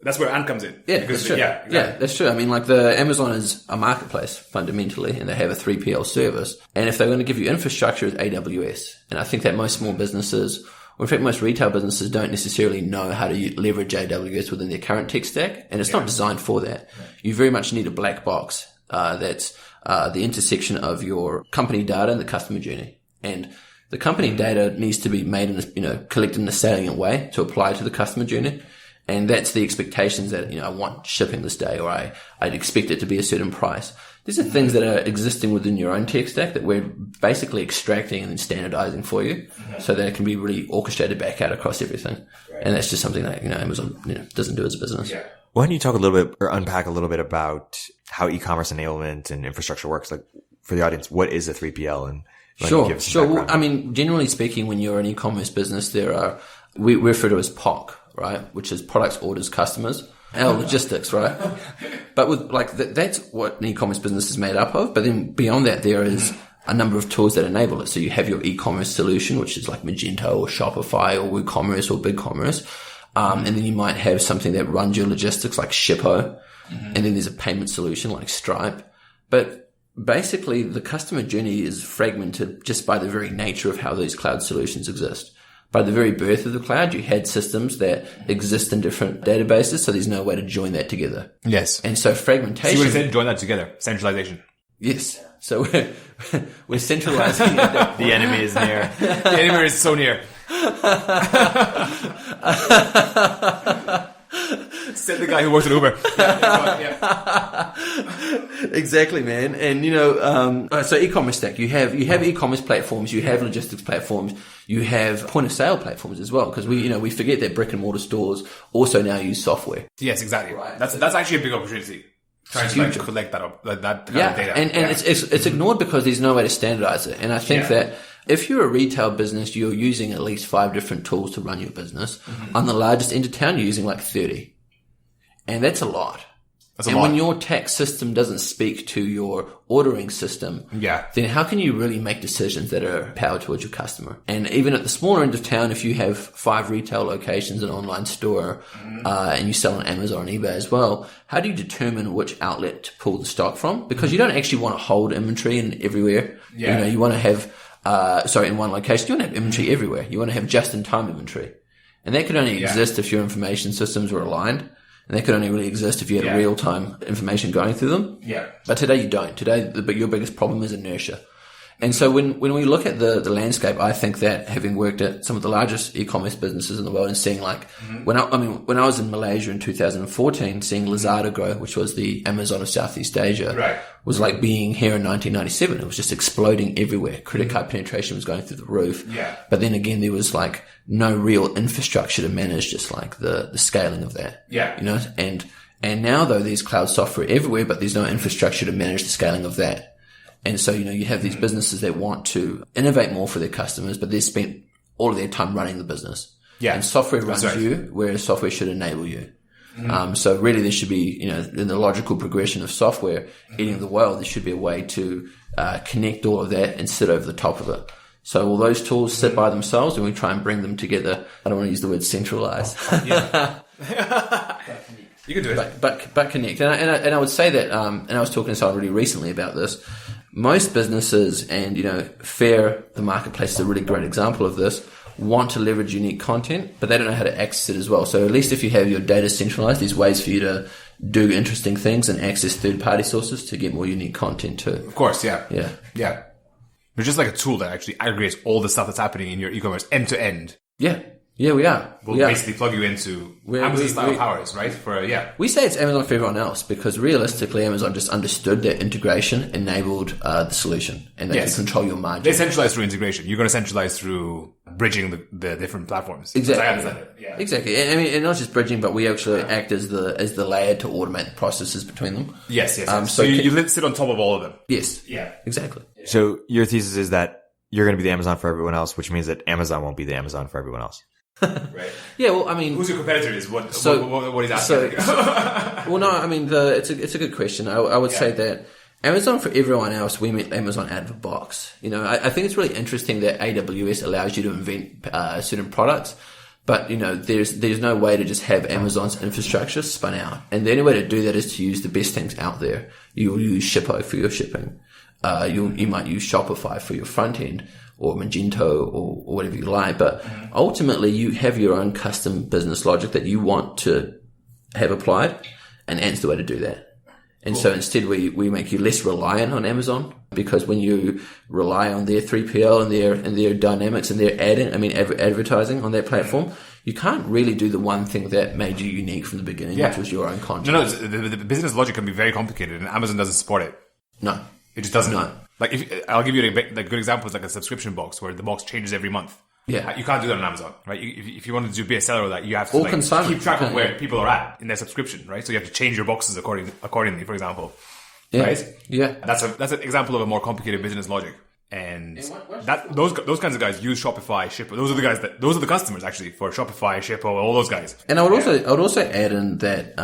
S2: That's where Ant comes in.
S3: Yeah, that's true.
S2: Yeah, exactly.
S3: Yeah, that's true. I mean, like the Amazon is a marketplace fundamentally, and they have a 3PL service. And if they're going to give you infrastructure, it's AWS. And I think that most small businesses, or in fact most retail businesses, don't necessarily know how to leverage AWS within their current tech stack, and it's not designed for that. You very much need a black box that's the intersection of your company data and the customer journey. And the company data needs to be made in collected in a salient way to apply to the customer journey. And that's the expectations that, I want shipping this day, or I'd expect it to be a certain price. These are things that are existing within your own tech stack that we're basically extracting and then standardizing for you so that it can be really orchestrated back out across everything. Right. And that's just something that, Amazon, doesn't do as a business. Yeah.
S1: Why don't you talk a little bit or unpack a little bit about how e-commerce enablement and infrastructure works? Like for the audience, what is a 3PL? And
S3: Sure. Well, I mean, generally speaking, when you're an e-commerce business, we refer to as POC. Right, which is products, orders, customers, and logistics, right? But with that's what an e-commerce business is made up of. But then beyond that, there is a number of tools that enable it. So you have your e-commerce solution, which is like Magento or Shopify or WooCommerce or BigCommerce. And then you might have something that runs your logistics like Shippo. And then there's a payment solution like Stripe. But basically the customer journey is fragmented just by the very nature of how these cloud solutions exist. By the very birth of the cloud, you had systems that exist in different databases, so there's no way to join that together.
S2: Yes.
S3: And so fragmentation...
S2: So you said join that together. Centralization.
S3: Yes. So we're centralizing it.
S1: The enemy is near.
S2: The enemy is so near. Said the guy who works at Uber. Yeah.
S3: Exactly, man. And so e-commerce stack. You have e-commerce platforms. You have logistics platforms. You have point of sale platforms as well, because we forget that brick and mortar stores also now use software.
S2: Yes, exactly. Right. That's actually a big opportunity. Trying to collect that up, that kind of data.
S3: And it's ignored because there's no way to standardize it. And I think that if you're a retail business, you're using at least 5 different tools to run your business. On the largest end of town, you're using like 30. And that's a lot. When your tax system doesn't speak to your ordering system, then how can you really make decisions that are powered towards your customer? And even at the smaller end of town, if you have 5 retail locations, an online store, and you sell on Amazon and eBay as well, how do you determine which outlet to pull the stock from? Because you don't actually want to hold inventory everywhere. Yeah. You want to have, in one location, you want to have inventory everywhere. You want to have just-in-time inventory. And that could only exist if your information systems were aligned. And that could only really exist if you had real-time information going through them. Yeah. But today you don't. Today, your biggest problem is inertia. And so when we look at the landscape, I think that having worked at some of the largest e-commerce businesses in the world and seeing when I was in Malaysia in 2014, seeing Lazada grow, which was the Amazon of Southeast Asia, was like being here in 1997. It was just exploding everywhere. Credit card penetration was going through the roof. Yeah. But then again, there was like no real infrastructure to manage just like the scaling of that. Yeah. And now though there's cloud software everywhere, but there's no infrastructure to manage the scaling of that. And so, you have these businesses that want to innovate more for their customers, but they've spent all of their time running the business. Yeah. And software runs you, whereas software should enable you. So really there should be, in the logical progression of software eating the world, there should be a way to connect all of that and sit over the top of it. So all those tools sit by themselves and we try and bring them together. I don't want to use the word centralize. You can do it. But connect. And I would say that, and I was talking to someone really recently about this, most businesses and, Fair, the marketplace is a really great example of this, want to leverage unique content, but they don't know how to access it as well. So at least if you have your data centralized, there's ways for you to do interesting things and access third-party sources to get more unique content too.
S2: Of course, yeah. Yeah. You're just like a tool that actually aggregates all the stuff that's happening in your e-commerce end to end.
S3: Yeah. Yeah, we are.
S2: We'll basically plug you into Amazon-style powers, right? We say it's Amazon for everyone else because realistically, Amazon just understood that integration enabled the solution and they can control your margin. They centralize through integration. You're going to centralize through bridging the different platforms.
S3: Exactly.
S2: I understand it. Yeah.
S3: Exactly. I mean, and not just bridging, but we actually act as the layer to automate the processes between them.
S2: Yes. So you sit on top of all of them.
S3: Yes.
S2: Yeah.
S3: Exactly.
S1: So your thesis is that you're going to be the Amazon for everyone else, which means that Amazon won't be the Amazon for everyone else.
S2: Right.
S3: Yeah, well, I mean,
S2: who's your competitor? Is what he's asking.
S3: Well, no, I mean, it's a good question. I would say that Amazon for everyone else, we meant Amazon out of the box. You know, I think it's really interesting that AWS allows you to invent certain products, but you know, there's no way to just have Amazon's infrastructure spun out, and the only way to do that is to use the best things out there. You'll use Shippo for your shipping. You might use Shopify for your front end, or Magento, or whatever you like. But ultimately, you have your own custom business logic that you want to have applied, and Ant's the way to do that. And so instead, we make you less reliant on Amazon, because when you rely on their 3PL and their dynamics and their advertising on their platform, you can't really do the one thing that made you unique from the beginning, which was your own content.
S2: No, the business logic can be very complicated, and Amazon doesn't support it.
S3: No.
S2: It just doesn't.
S3: No.
S2: Like, I'll give you a good example is like a subscription box where the box changes every month.
S3: Yeah.
S2: You can't do that on Amazon, right? If you want to be a seller of that, you have to keep track of where people are at in their subscription, right? So you have to change your boxes accordingly, for example.
S3: Yeah.
S2: Right?
S3: Yeah.
S2: That's an example of a more complicated business logic. And those kinds of guys use Shopify, Shippo. Those are the customers actually for Shopify, Shippo, all those guys.
S3: And I would also add in that,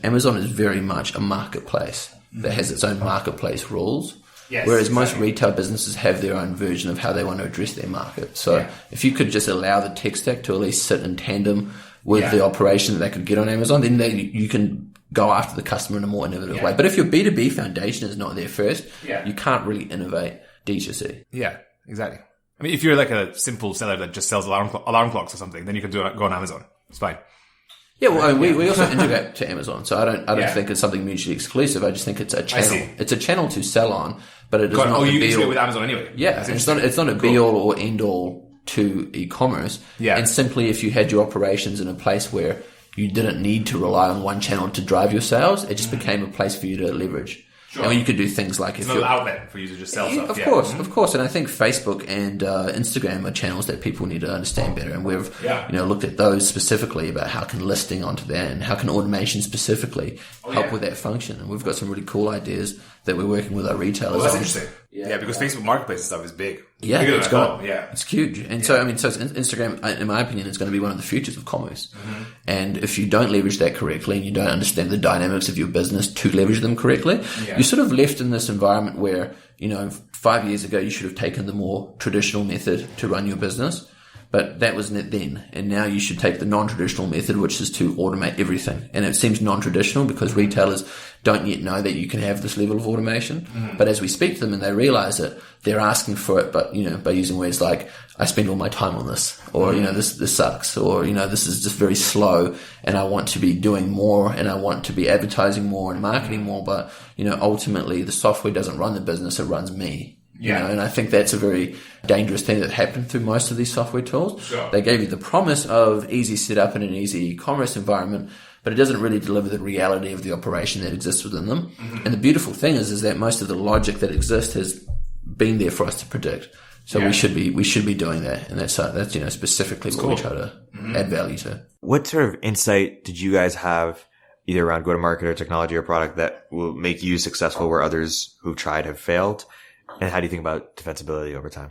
S3: Amazon is very much a marketplace that has its own marketplace rules.
S2: Yes,
S3: whereas most retail businesses have their own version of how they want to address their market. So if you could just allow the tech stack to at least sit in tandem with the operation that they could get on Amazon, then you can go after the customer in a more innovative way. But if your B2B foundation is not there first, you can't really innovate D2C.
S2: Yeah, exactly. I mean, if you're like a simple seller that just sells alarm clocks or something, then you can go on Amazon. It's fine.
S3: Yeah, well, I mean, we also integrate to Amazon, so I don't think it's something mutually exclusive. I just think it's a channel. It's a channel to sell on, but it is not
S2: you
S3: be
S2: integrate
S3: all
S2: with Amazon anyway.
S3: Yeah, it's not a be all or end all to e-commerce. Yeah, and simply if you had your operations in a place where you didn't need to rely on one channel to drive your sales, it just became a place for you to leverage. Sure. And you could do things like
S2: it's another outlet for you to just sell stuff.
S3: Of course. And I think Facebook and Instagram are channels that people need to understand better. And we've looked at those specifically about how can listing onto that and how can automation specifically help with that function. And we've got some really cool ideas that we're working with our retailers.
S2: Well, that's interesting. Yeah, because Facebook Marketplace stuff is big.
S3: Yeah, it's huge. And so Instagram, in my opinion, is going to be one of the futures of commerce. Mm-hmm. And if you don't leverage that correctly and you don't understand the dynamics of your business to leverage them correctly, you're sort of left in this environment where, 5 years ago, you should have taken the more traditional method to run your business. But that wasn't it then. And now you should take the non-traditional method, which is to automate everything. And it seems non-traditional because retailers don't yet know that you can have this level of automation. Mm-hmm. But as we speak to them and they realize it, they're asking for it, but, by using words like, I spend all my time on this, or, this sucks, or, this is just very slow and I want to be doing more and I want to be advertising more and marketing more. But, ultimately the software doesn't run the business, it runs me. And I think that's a very dangerous thing that happened through most of these software tools. Sure. They gave you the promise of easy setup in an easy e-commerce environment, but it doesn't really deliver the reality of the operation that exists within them. Mm-hmm. And the beautiful thing is that most of the logic that exists has been there for us to predict. So we should be doing that. And that's specifically what we try to add value to.
S1: What sort of insight did you guys have either around go-to-market or technology or product that will make you successful where others who've tried have failed? And how do you think about defensibility over time?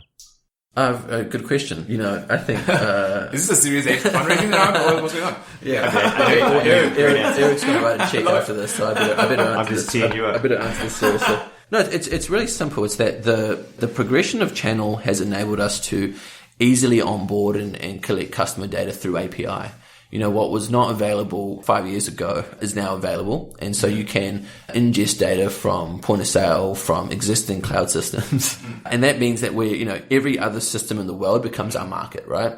S3: Good question. I think...
S2: Is this a Series 8 fundraising now? What's going on?
S3: Yeah. Erik's going to write a check after this, so I better
S1: I'm just teeing you up.
S3: I better answer this seriously. No, it's really simple. It's that the progression of channel has enabled us to easily onboard and collect customer data through API. What was not available 5 years ago is now available. And so you can ingest data from point of sale, from existing cloud systems. And that means that every other system in the world becomes our market, right?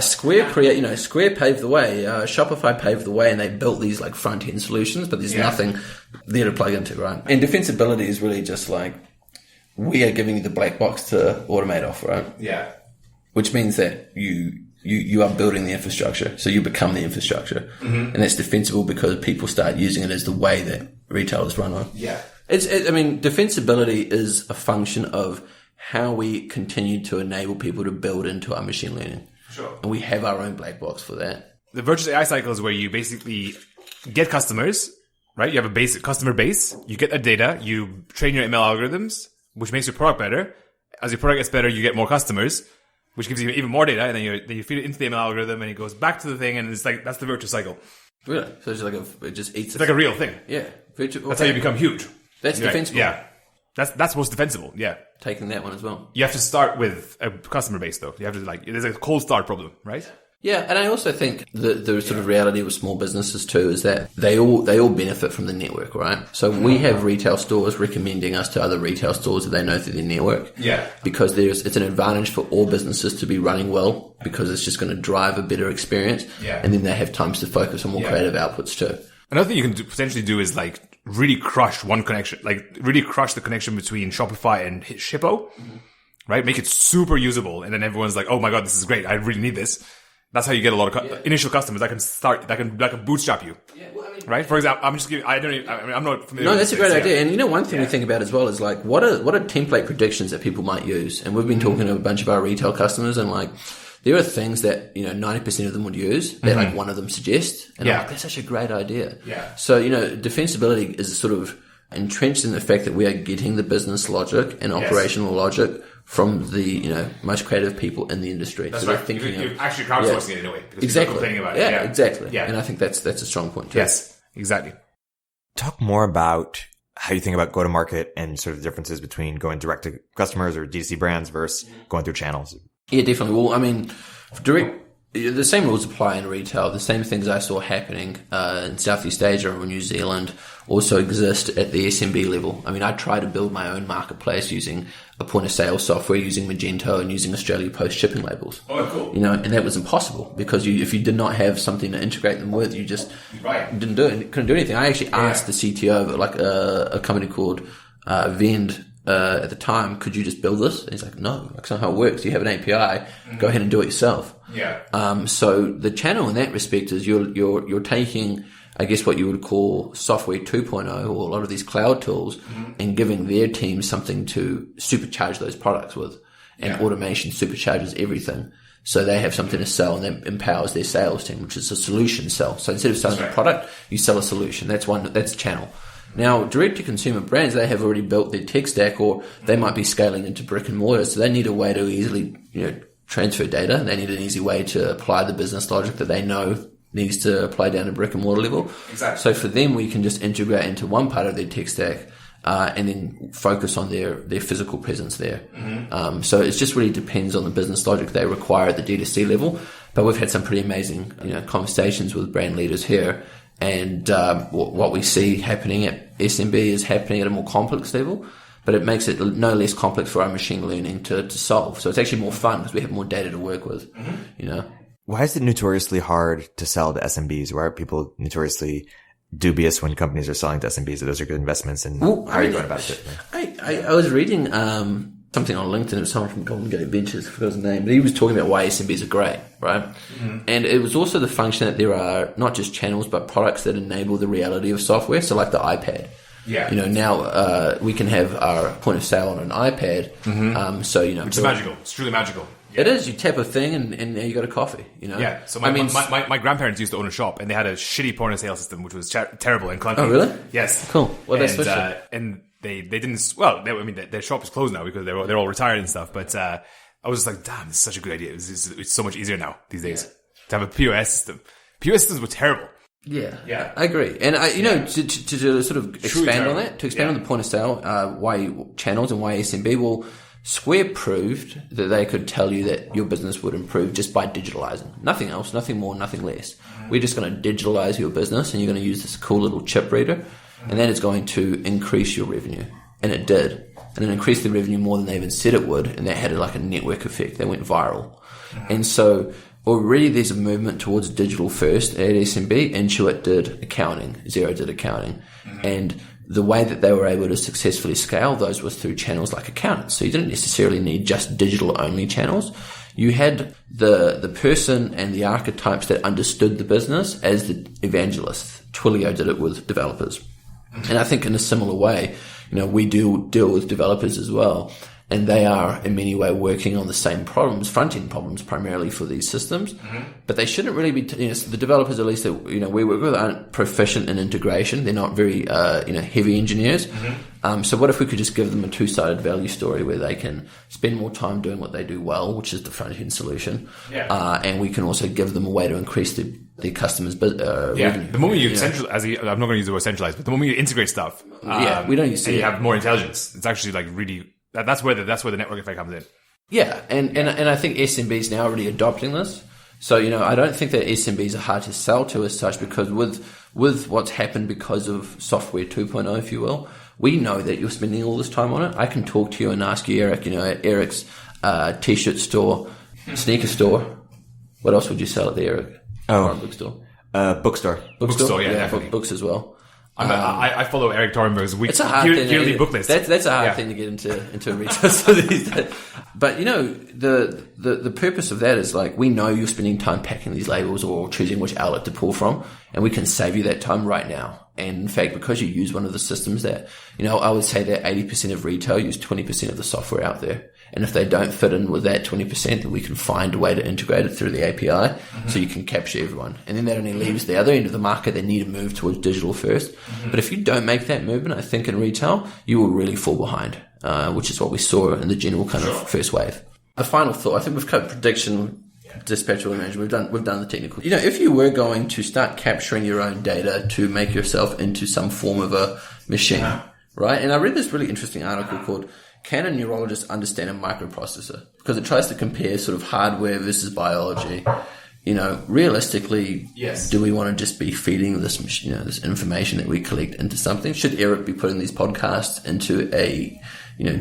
S3: Square paved the way, Shopify paved the way, and they built these like front end solutions, but there's nothing there to plug into, right? And defensibility is really just like, we are giving you the black box to automate off, right?
S2: Yeah.
S3: Which means that you are building the infrastructure, so you become the infrastructure, and that's defensible because people start using it as the way that retail is run on.
S2: Yeah.
S3: I mean, defensibility is a function of how we continue to enable people to build into our machine learning.
S2: Sure.
S3: And we have our own black box for that.
S2: The virtuous AI cycle is where you basically get customers, right? You have a basic customer base. You get that data. You train your ML algorithms, which makes your product better. As your product gets better, you get more customers, which gives you even more data. And then you feed it into the ML algorithm, and it goes back to the thing. And it's like that's the virtuous cycle.
S3: Really? So it's like it just eats.
S2: It's like a real thing.
S3: Yeah.
S2: That's how you become huge.
S3: That's defensible.
S2: Yeah. That's most defensible. Yeah.
S3: Taking that one as well.
S2: You have to start with a customer base, though. You have to there's a cold start problem, right?
S3: Yeah, and I also think the sort of reality with small businesses too is that they all benefit from the network, right? So we have retail stores recommending us to other retail stores that they know through their network.
S2: Yeah.
S3: Because it's an advantage for all businesses to be running well because it's just going to drive a better experience.
S2: Yeah.
S3: And then they have times to focus on more creative outputs too.
S2: Another thing you can potentially do is like really crush one connection, like really crush the connection between Shopify and Shippo, right? Make it super usable. And then everyone's like, oh my God, this is great. I really need this. That's how you get a lot of initial customers that can bootstrap you. Yeah, well, I mean, right? For example, I'm not familiar.
S3: No, that's a great idea.
S2: Yeah.
S3: And you know, one thing we think about as well is like, what are template predictions that people might use? And we've been talking to a bunch of our retail customers and like, there are things that, 90% of them would use that like one of them suggests. And I'm like, that's such a great idea.
S2: Yeah.
S3: So, defensibility is sort of entrenched in the fact that we are getting the business logic and operational logic from the, most creative people in the industry.
S2: That's
S3: so
S2: right. You're actually crowdsourcing it in a way. Because
S3: exactly.
S2: People are complaining about it.
S3: Yeah, exactly.
S2: Yeah.
S3: And I think that's a strong point too.
S2: Yes, exactly.
S1: Talk more about how you think about go-to-market and sort of the differences between going direct to customers or D2C brands versus going through channels.
S3: Yeah, definitely. Well, I mean, the same rules apply in retail. The same things I saw happening in Southeast Asia or New Zealand also exist at the SMB level. I mean, I tried to build my own marketplace using a point of sale software, using Magento and using Australia Post shipping labels.
S2: Oh, cool.
S3: And that was impossible because if you did not have something to integrate them with, you just didn't do it. Couldn't do anything. I actually asked the CTO of a company called Vend at the time, could you just build this? And he's like, no, that's not how it works. You have an API, go ahead and do it yourself.
S2: Yeah.
S3: So the channel in that respect is you're taking, I guess, what you would call software 2.0 or a lot of these cloud tools and giving their team something to supercharge those products with. And automation supercharges everything. So they have something to sell and that empowers their sales team, which is a solution sell. So instead of selling a product, you sell a solution. That's a channel. Now, direct-to-consumer brands, they have already built their tech stack or they might be scaling into brick and mortar. So they need a way to easily, transfer data. They need an easy way to apply the business logic that they know needs to apply down to brick and mortar level.
S2: Exactly.
S3: So for them, we can just integrate into one part of their tech stack and then focus on their physical presence there. So it just really depends on the business logic they require at the D2C level. But we've had some pretty amazing conversations with brand leaders here. And what we see happening at SMB is happening at a more complex level, but it makes it no less complex for our machine learning to solve. So it's actually more fun because we have more data to work with,
S1: Why is it notoriously hard to sell to SMBs? Why are people notoriously dubious when companies are selling to SMBs? That those are good investments, and how are you going about it?
S3: I was reading something on LinkedIn. It was someone from Golden Gate Ventures, I forgot his name, but he was talking about why SMBs are great, right? And it was also the function that there are not just channels, but products that enable the reality of software. So like the iPad.
S2: Yeah.
S3: Now we can have our point of sale on an iPad.
S2: Which is magical. It's truly magical.
S3: It is. You tap a thing and now you got a coffee,
S2: Yeah. So my grandparents used to own a shop and they had a shitty point of sale system, which was terrible and clunky.
S3: Oh, really?
S2: Yes.
S3: Cool. Well, that's
S2: and they didn't, their shop is closed now because they're all retired and stuff. But, I was just like, damn, this is such a good idea. It's so much easier now these days to have a POS system. POS systems were terrible.
S3: Yeah. I agree. And to sort of expand on that, on the point of sale, why channels and why SMB, well, Square proved that they could tell you that your business would improve just by digitalizing. Nothing else, nothing more, nothing less. We're just going to digitalize your business and you're going to use this cool little chip reader and that is going to increase your revenue. And it did. And it increased the revenue more than they even said it would. And that had like a network effect. They went viral. And so already there's a movement towards digital first at SMB. Intuit did accounting. Xero did accounting. And the way that they were able to successfully scale those was through channels like accountants. So you didn't necessarily need just digital only channels. You had the person and the archetypes that understood the business as the evangelists. Twilio did it with developers. And I think in a similar way, we do deal with developers as well. And they are in many ways working on the same problems, front-end problems primarily for these systems. But they shouldn't really be, the developers at least that, we work with aren't proficient in integration. They're not very, heavy engineers. So what if we could just give them a two-sided value story where they can spend more time doing what they do well, which is the front-end solution. And we can also give them a way to increase the customers' revenue.
S2: The moment you centralize, I'm not going to use the word centralize, but the moment you integrate stuff,
S3: we don't use
S2: and you have more intelligence, it's actually like really, that's where the network effect comes in.
S3: Yeah, and I think SMBs now are already adopting this. So, I don't think that SMBs are hard to sell to as such, because with what's happened because of software 2.0, if you will, we know that you're spending all this time on it. I can talk to you and ask you, Erik, at Erik's t-shirt store, sneaker store. What else would you sell at the Erik? Bookstore.
S1: Bookstore.
S2: Bookstore, yeah,
S3: books as well.
S2: I follow Erik Torenberg's
S3: it's a hard
S2: yearly book list.
S3: That's a hard thing to get into a retail store these days. But the purpose of that is like, we know you're spending time packing these labels or choosing which outlet to pull from, and we can save you that time right now. And in fact, because you use one of the systems that, I would say that 80% of retail use 20% of the software out there. And if they don't fit in with that 20%, then we can find a way to integrate it through the API so you can capture everyone. And then that only leaves the other end of the market that need to move towards digital first. But if you don't make that movement, I think in retail, you will really fall behind, which is what we saw in the general kind of first wave. A final thought, I think we've covered prediction, dispatchable management. We've done the technical. If you were going to start capturing your own data to make yourself into some form of a machine, right? And I read this really interesting article called "Can a Neurologist Understand a Microprocessor?" Because it tries to compare sort of hardware versus biology. Realistically, do we want to just be feeding this, this information that we collect into something? Should Erik be putting these podcasts into a,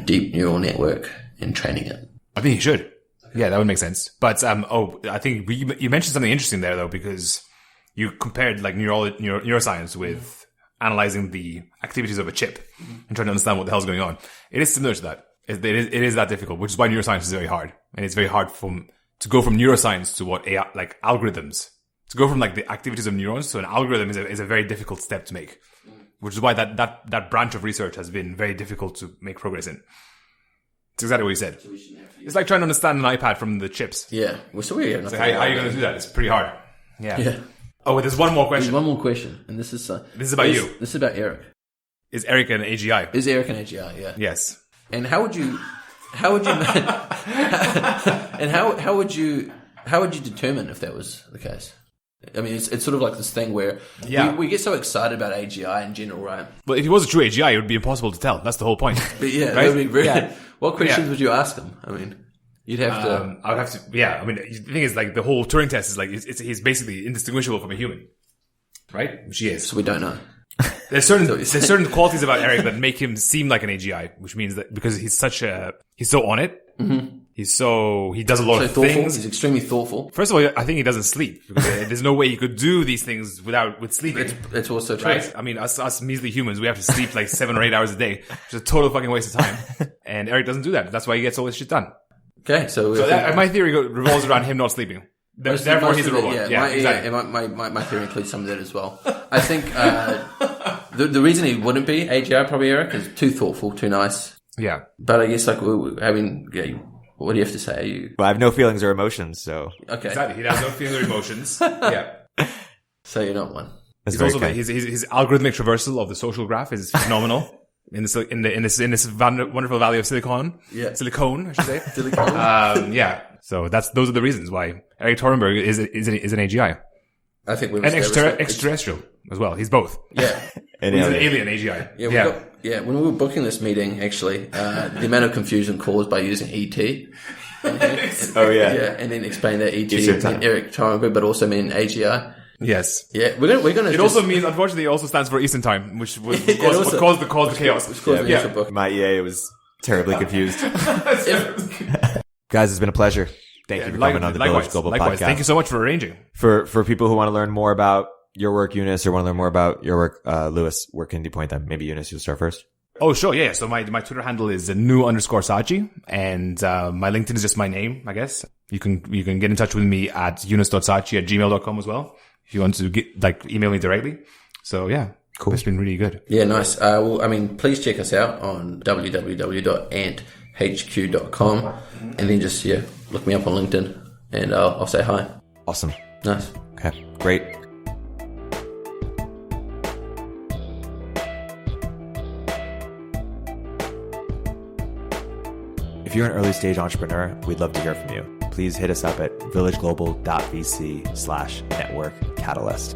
S3: deep neural network and training it?
S2: I think he should. Yeah, that would make sense. But I think you mentioned something interesting there though, because you compared like neuroscience with analyzing the activities of a chip and trying to understand what the hell's going on. It is similar to that. It is that difficult, which is why neuroscience is very hard. And it's very hard to go from neuroscience to what AI, like algorithms. To go from like the activities of neurons to an algorithm is a very difficult step to make, which is why that branch of research has been very difficult to make progress in. It's exactly what you said. It's like trying to understand an iPad from the chips.
S3: Yeah. Well, so we're
S2: how are you going to do that? It's pretty hard. Yeah. Oh, wait, there's one more question.
S3: There's one more question, and this is
S2: about you.
S3: This is about Erik.
S2: Is Erik an AGI?
S3: Is Erik an AGI? Yeah.
S2: Yes.
S3: And how would you determine if that was the case? I mean, it's sort of like this thing where we get so excited about AGI in general, right?
S2: Well, if he was a true AGI, it would be impossible to tell. That's the whole point.
S3: But yeah,
S2: right?
S3: that would be very. What questions would you ask him? I mean, you'd have to.
S2: I would have to. Yeah, I mean, the thing is, like, the whole Turing test is like he's basically indistinguishable from a human, right? Which he is.
S3: So we don't know.
S2: There's certain qualities about Erik that make him seem like an AGI, which means that because he's so on it. Mm-hmm. He does a lot of things.
S3: He's extremely thoughtful.
S2: First of all, I think he doesn't sleep. There's no way he could do these things with sleeping.
S3: It's also true.
S2: Right? I mean, us measly humans, we have to sleep like 7 or 8 hours a day, which is a total fucking waste of time. And Erik doesn't do that. That's why he gets all this shit done.
S3: Okay, so
S2: my theory revolves around him not sleeping. Therefore, he's a robot.
S3: Yeah,
S2: exactly.
S3: My theory includes some of that as well. I think the reason he wouldn't be AGI, probably Erik, is too thoughtful, too nice.
S2: Yeah.
S3: But I guess, like, I mean, what do you have to say?
S1: Well, I have no feelings or emotions, so.
S3: Okay.
S2: Exactly. He has no feelings or emotions. Yeah.
S3: So you're not one.
S2: He's also his algorithmic traversal of the social graph is phenomenal. In this wonderful valley of Silicon.
S3: Yeah.
S2: Silicone, I should say.
S3: Silicone.
S2: Yeah. So those are the reasons why Erik Torenberg is an AGI.
S3: I think we've
S2: extraterrestrial as well. He's both.
S3: Yeah.
S2: He's an alien AGI.
S3: When we were booking this meeting, actually, the amount of confusion caused by using ET.
S1: Oh yeah.
S3: Yeah, and then explain that ET meant Erik Torenberg, but also mean AGI.
S2: Yes.
S3: Yeah, we're gonna.
S2: It also means, unfortunately, it also stands for Eastern Time, which was caused the chaos.
S3: Which caused the book.
S1: My EA was terribly confused. Guys, it's been a pleasure. Thank you for coming on the Village Global Podcast.
S2: Thank you so much for arranging.
S1: For people who want to learn more about your work, Yunus, or want to learn more about your work, Lewis, where can you point them? Maybe Yunus, you'll start first.
S2: Oh, sure. Yeah. So my Twitter handle is new_Saatci, and my LinkedIn is just my name, I guess. You can get in touch with me at yunus.saatci@gmail.com as well, if you want to email me directly. So yeah, cool. It's been really good.
S3: Yeah, nice. Please check us out on www.anthq.com, and then just, look me up on LinkedIn, and I'll say hi.
S1: Awesome.
S3: Nice.
S1: Okay, great. If you're an early stage entrepreneur, we'd love to hear from you. Please hit us up at villageglobal.vc/network catalyst.